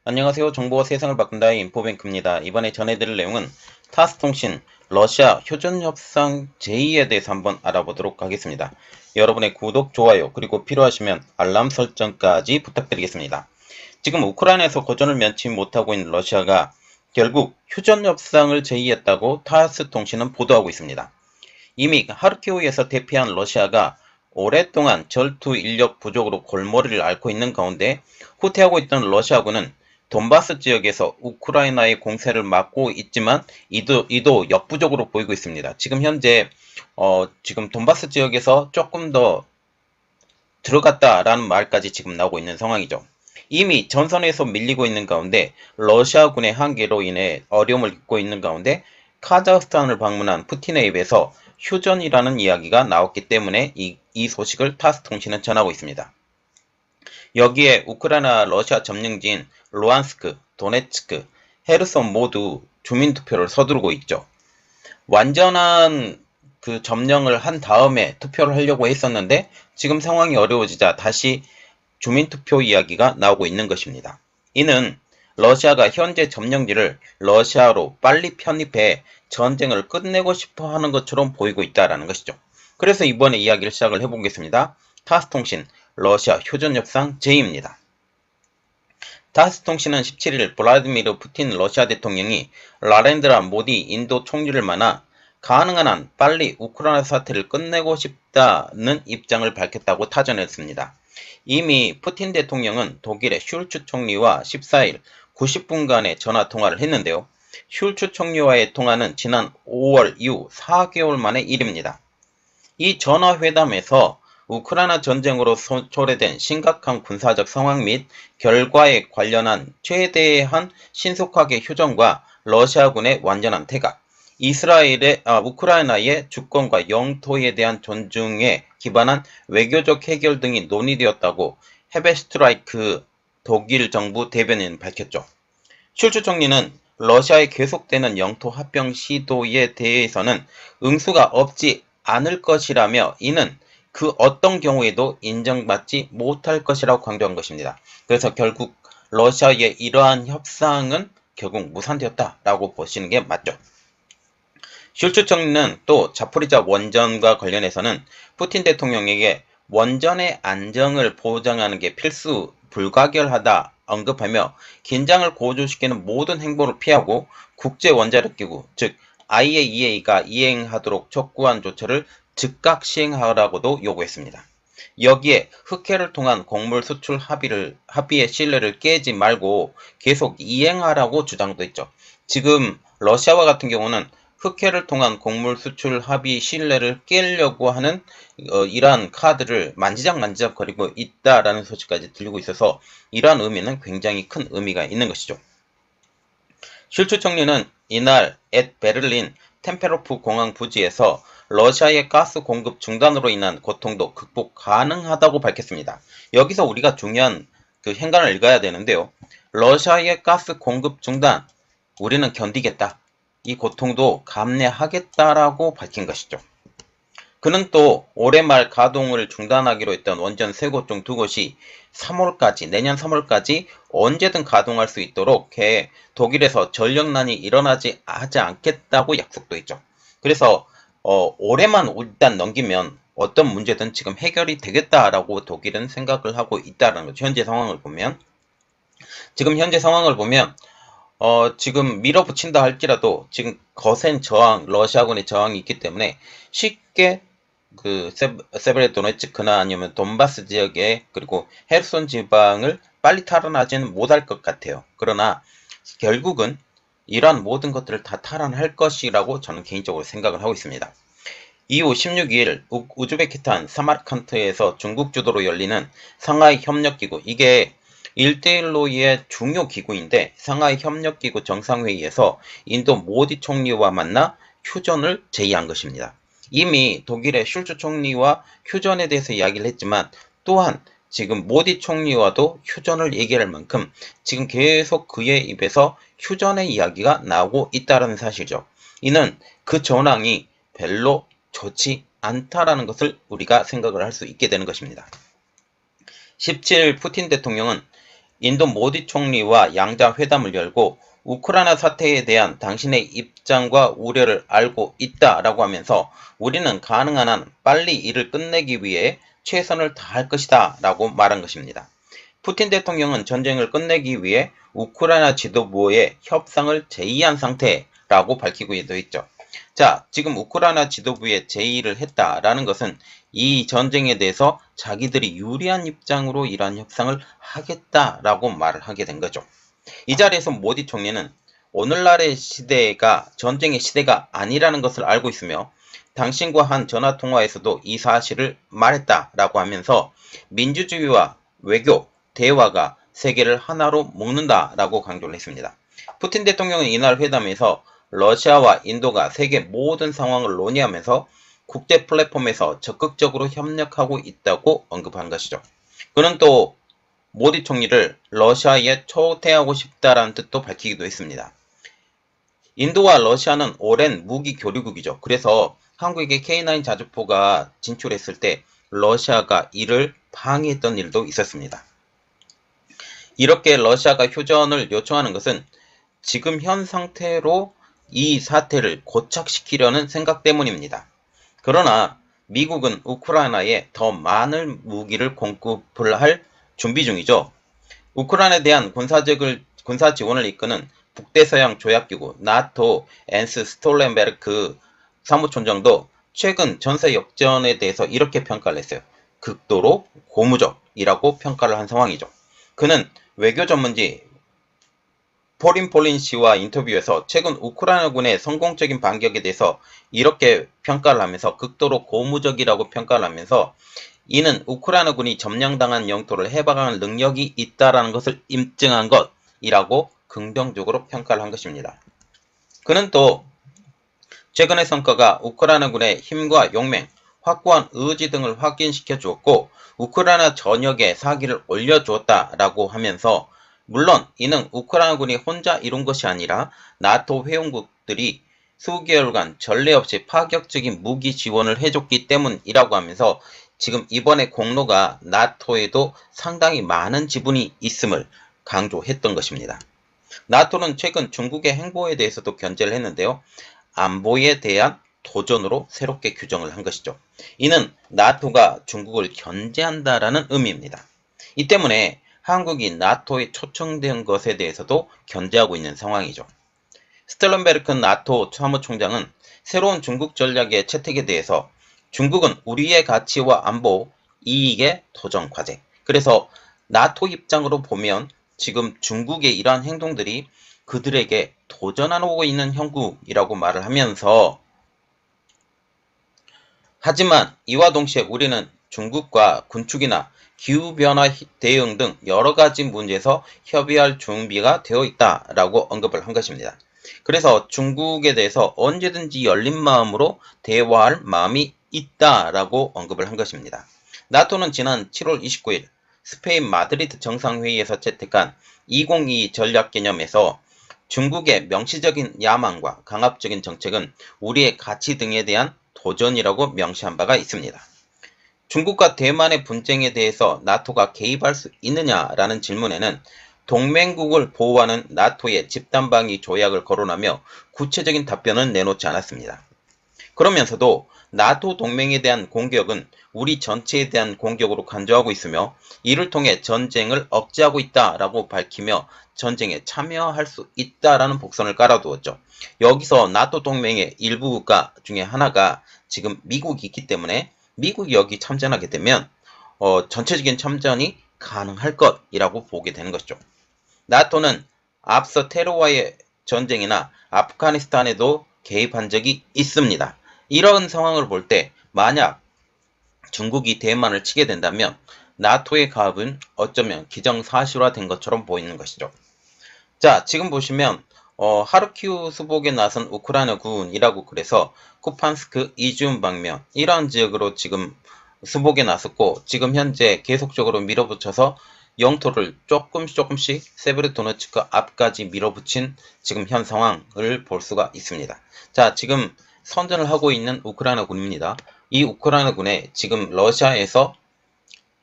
안녕하세요. 정보가 세상을 바꾼다의 인포뱅크입니다. 이번에 전해드릴 내용은 타스통신 러시아 휴전협상 제2에 대해서 한번 알아보도록 하겠습니다. 여러분의 구독, 좋아요, 그리고 필요하시면 알람 설정까지 부탁드리겠습니다. 지금 우크라이나에서 고전을 면치 못하고 있는 러시아가 결국 휴전협상을 제의했다고 타스 통신은 보도하고 있습니다. 이미 하르키우에서 대피한 러시아가 오랫동안 전투 인력 부족으로 골머리를 앓고 있는 가운데 후퇴하고 있던 러시아군은 돈바스 지역에서 우크라이나의 공세를 막고 있지만 이도 역부족으로 보이고 있습니다. 지금 현재 지금 돈바스 지역에서 조금 더 들어갔다라는 말까지 지금 나오고 있는 상황이죠. 이미 전선에서 밀리고 있는 가운데 러시아군의 한계로 인해 어려움을 겪고 있는 가운데 카자흐스탄을 방문한 푸틴의 입에서 휴전이라는 이야기가 나왔기 때문에 이 소식을 타스 통신은 전하고 있습니다. 여기에 우크라이나 러시아 점령지인 루안스크, 도네츠크, 헤르손 모두 주민투표를 서두르고 있죠. 완전한 그 점령을 한 다음에 투표를 하려고 했었는데 지금 상황이 어려워지자 다시 주민투표 이야기가 나오고 있는 것입니다. 이는 러시아가 현재 점령지를 러시아로 빨리 편입해 전쟁을 끝내고 싶어 하는 것처럼 보이고 있다는 것이죠. 그래서 이번에 이야기를 시작을 해보겠습니다. 타스통신 러시아 휴전협상 제2입니다. 타스통신은 17일 블라디미르 푸틴 러시아 대통령이 라렌드라 모디 인도 총리를 만나 가능한 한 빨리 우크라이나 사태를 끝내고 싶다는 입장을 밝혔다고 타전했습니다. 이미 푸틴 대통령은 독일의 슐츠 총리와 14일 90분간의 전화 통화를 했는데요. 슐츠 총리와의 통화는 지난 5월 이후 4개월 만의 일입니다. 이 전화회담에서 우크라이나 전쟁으로 초래된 심각한 군사적 상황 및 결과에 관련한 최대한 신속하게 휴전과 러시아군의 완전한 퇴각, 우크라이나의 주권과 영토에 대한 존중에 기반한 외교적 해결 등이 논의되었다고 헤베스트라이크 독일 정부 대변인은 밝혔죠. 슐츠 총리는 러시아의 계속되는 영토 합병 시도에 대해서는 응수가 없지 않을 것이라며 이는 그 어떤 경우에도 인정받지 못할 것이라고 강조한 것입니다. 그래서 결국 러시아의 이러한 협상은 결국 무산되었다라고 보시는 게 맞죠. 슐츠 총리는 또 자포리자 원전과 관련해서는 푸틴 대통령에게 원전의 안정을 보장하는 게 필수 불가결하다 언급하며 긴장을 고조시키는 모든 행보를 피하고 국제원자력기구 즉 IAEA가 이행하도록 촉구한 조처를 즉각 시행하라고도 요구했습니다. 여기에 흑해를 통한 곡물 수출 합의의 신뢰를 깨지 말고 계속 이행하라고 주장도 했죠. 지금 러시아와 같은 경우는 흑해를 통한 곡물 수출 합의 신뢰를 깨려고 하는 이러한 카드를 만지작거리고 있다라는 소식까지 들리고 있어서 이러한 의미는 굉장히 큰 의미가 있는 것이죠. 슐츠 총리는 이날 베를린 템페로프 공항 부지에서 러시아의 가스 공급 중단으로 인한 고통도 극복 가능하다고 밝혔습니다. 여기서 우리가 중요한 그 행간을 읽어야 되는데요. 러시아의 가스 공급 중단, 우리는 견디겠다. 이 고통도 감내하겠다라고 밝힌 것이죠. 그는 또 올해 말 가동을 중단하기로 했던 원전 3곳 중 2곳이 3월까지, 내년 3월까지 언제든 가동할 수 있도록 해 독일에서 전력난이 일어나지 하지 않겠다고 약속도 했죠. 그래서 올해만 일단 넘기면 어떤 문제든 지금 해결이 되겠다라고 독일은 생각을 하고 있다는 거죠. 현재 상황을 보면. 지금 현재 상황을 보면 지금 밀어붙인다 할지라도 지금 거센 저항, 러시아군의 저항이 있기 때문에 쉽게 그 세베르도네츠크나 아니면 돈바스 지역에 그리고 헤르손 지방을 빨리 탈환하지는 못할 것 같아요. 그러나 결국은 이러한 모든 것들을 다 탈환할 것이라고 저는 개인적으로 생각을 하고 있습니다. 이후 16일 우즈베키스탄 사마르칸트에서 중국 주도로 열리는 상하이 협력기구, 이게 1대1로의 중요 기구인데 상하이 협력기구 정상회의에서 인도 모디 총리와 만나 휴전을 제의한 것입니다. 이미 독일의 슐츠 총리와 휴전에 대해서 이야기를 했지만 또한 지금 모디 총리와도 휴전을 얘기할 만큼 지금 계속 그의 입에서 휴전의 이야기가 나오고 있다는 사실이죠. 이는 그 전황이 별로 좋지 않다라는 것을 우리가 생각을 할 수 있게 되는 것입니다. 17일 푸틴 대통령은 인도 모디 총리와 양자 회담을 열고 우크라이나 사태에 대한 당신의 입장과 우려를 알고 있다라고 하면서 우리는 가능한 한 빨리 이를 끝내기 위해 최선을 다할 것이다 라고 말한 것입니다. 푸틴 대통령은 전쟁을 끝내기 위해 우크라이나 지도부의 협상을 제의한 상태라고 밝히고 있죠. 자, 지금 우크라이나 지도부에 제의를 했다라는 것은 이 전쟁에 대해서 자기들이 유리한 입장으로 이러한 협상을 하겠다라고 말을 하게 된 거죠. 이 자리에서 모디 총리는 오늘날의 시대가 전쟁의 시대가 아니라는 것을 알고 있으며 당신과 한 전화통화에서도 이 사실을 말했다라고 하면서 민주주의와 외교, 대화가 세계를 하나로 묶는다라고 강조를 했습니다. 푸틴 대통령은 이날 회담에서 러시아와 인도가 세계 모든 상황을 논의하면서 국제 플랫폼에서 적극적으로 협력하고 있다고 언급한 것이죠. 그는 또 모디 총리를 러시아에 초대하고 싶다라는 뜻도 밝히기도 했습니다. 인도와 러시아는 오랜 무기 교류국이죠. 그래서 한국에 K9 자주포가 진출했을 때 러시아가 이를 방해했던 일도 있었습니다. 이렇게 러시아가 휴전을 요청하는 것은 지금 현 상태로 이 사태를 고착시키려는 생각 때문입니다. 그러나 미국은 우크라이나에 더 많은 무기를 공급을 할 준비 중이죠. 우크라이나에 대한 군사 지원을 이끄는 북대서양 조약기구 나토 앤스 스톨텐베르크 사무총장도 최근 전세 역전에 대해서 이렇게 평가를 했어요. 극도로 고무적이라고 평가를 한 상황이죠. 그는 외교 전문지 포린 씨와 인터뷰에서 최근 우크라이나군의 성공적인 반격에 대해서 이렇게 평가를 하면서 극도로 고무적이라고 평가를 하면서 이는 우크라이나군이 점령당한 영토를 해방할 능력이 있다는 것을 입증한 것이라고 긍정적으로 평가를 한 것입니다. 그는 또 최근의 성과가 우크라이나군의 힘과 용맹, 확고한 의지 등을 확인시켜 주었고 우크라이나 전역에 사기를 올려주었다라고 하면서 물론 이는 우크라이나군이 혼자 이룬 것이 아니라 나토 회원국들이 수개월간 전례 없이 파격적인 무기 지원을 해줬기 때문이라고 하면서 지금 이번의 공로가 나토에도 상당히 많은 지분이 있음을 강조했던 것입니다. 나토는 최근 중국의 행보에 대해서도 견제를 했는데요. 안보에 대한 도전으로 새롭게 규정을 한 것이죠. 이는 나토가 중국을 견제한다라는 의미입니다. 이 때문에 한국이 나토에 초청된 것에 대해서도 견제하고 있는 상황이죠. 스톨텐베르크 나토 사무총장은 새로운 중국 전략의 채택에 대해서 중국은 우리의 가치와 안보, 이익의 도전 과제. 그래서 나토 입장으로 보면 지금 중국의 이러한 행동들이 그들에게 도전하고 있는 형국이라고 말을 하면서 하지만 이와 동시에 우리는 중국과 군축이나 기후변화 대응 등 여러가지 문제에서 협의할 준비가 되어 있다라고 언급을 한 것입니다. 그래서 중국에 대해서 언제든지 열린 마음으로 대화할 마음이 있다라고 언급을 한 것입니다. 나토는 지난 7월 29일 스페인 마드리드 정상회의에서 채택한 2022 전략 개념에서 중국의 명시적인 야망과 강압적인 정책은 우리의 가치 등에 대한 도전이라고 명시한 바가 있습니다. 중국과 대만의 분쟁에 대해서 나토가 개입할 수 있느냐라는 질문에는 동맹국을 보호하는 나토의 집단방위 조약을 거론하며 구체적인 답변은 내놓지 않았습니다. 그러면서도 나토 동맹에 대한 공격은 우리 전체에 대한 공격으로 간주하고 있으며 이를 통해 전쟁을 억제하고 있다라고 밝히며 전쟁에 참여할 수 있다라는 복선을 깔아두었죠. 여기서 나토 동맹의 일부 국가 중에 하나가 지금 미국이 있기 때문에 미국이 여기 참전하게 되면 전체적인 참전이 가능할 것이라고 보게 되는 것이죠. 나토는 앞서 테러와의 전쟁이나 아프가니스탄에도 개입한 적이 있습니다. 이런 상황을 볼 때 만약 중국이 대만을 치게 된다면 나토의 가압은 어쩌면 기정사실화된 것처럼 보이는 것이죠. 자, 지금 보시면 하르키우 수복에 나선 우크라이나 군이라고 그래서 쿠판스크, 이지움 방면 이러한 지역으로 지금 수복에 나섰고 지금 현재 계속적으로 밀어붙여서 영토를 조금씩 세베르도네츠크 앞까지 밀어붙인 지금 현 상황을 볼 수가 있습니다. 자, 지금 선전을 하고 있는 우크라이나 군입니다. 이 우크라이나 군에 지금 러시아에서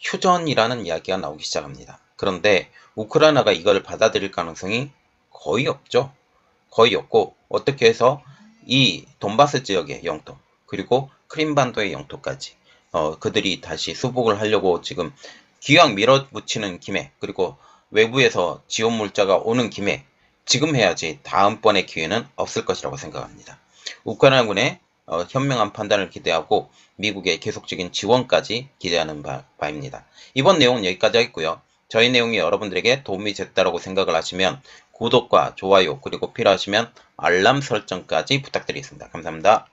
휴전이라는 이야기가 나오기 시작합니다. 그런데 우크라이나가 이걸 받아들일 가능성이 거의 없죠. 거의 없고 어떻게 해서 이 돈바스 지역의 영토 그리고 크림반도의 영토까지 그들이 다시 수복을 하려고 지금 기왕 밀어붙이는 김에 그리고 외부에서 지원 물자가 오는 김에 지금 해야지 다음번의 기회는 없을 것이라고 생각합니다. 우크라이나군의 현명한 판단을 기대하고 미국의 계속적인 지원까지 기대하는 바입니다. 이번 내용은 여기까지 하겠고요. 저희 내용이 여러분들에게 도움이 됐다고 생각을 하시면 구독과 좋아요 그리고 필요하시면 알람 설정까지 부탁드리겠습니다. 감사합니다.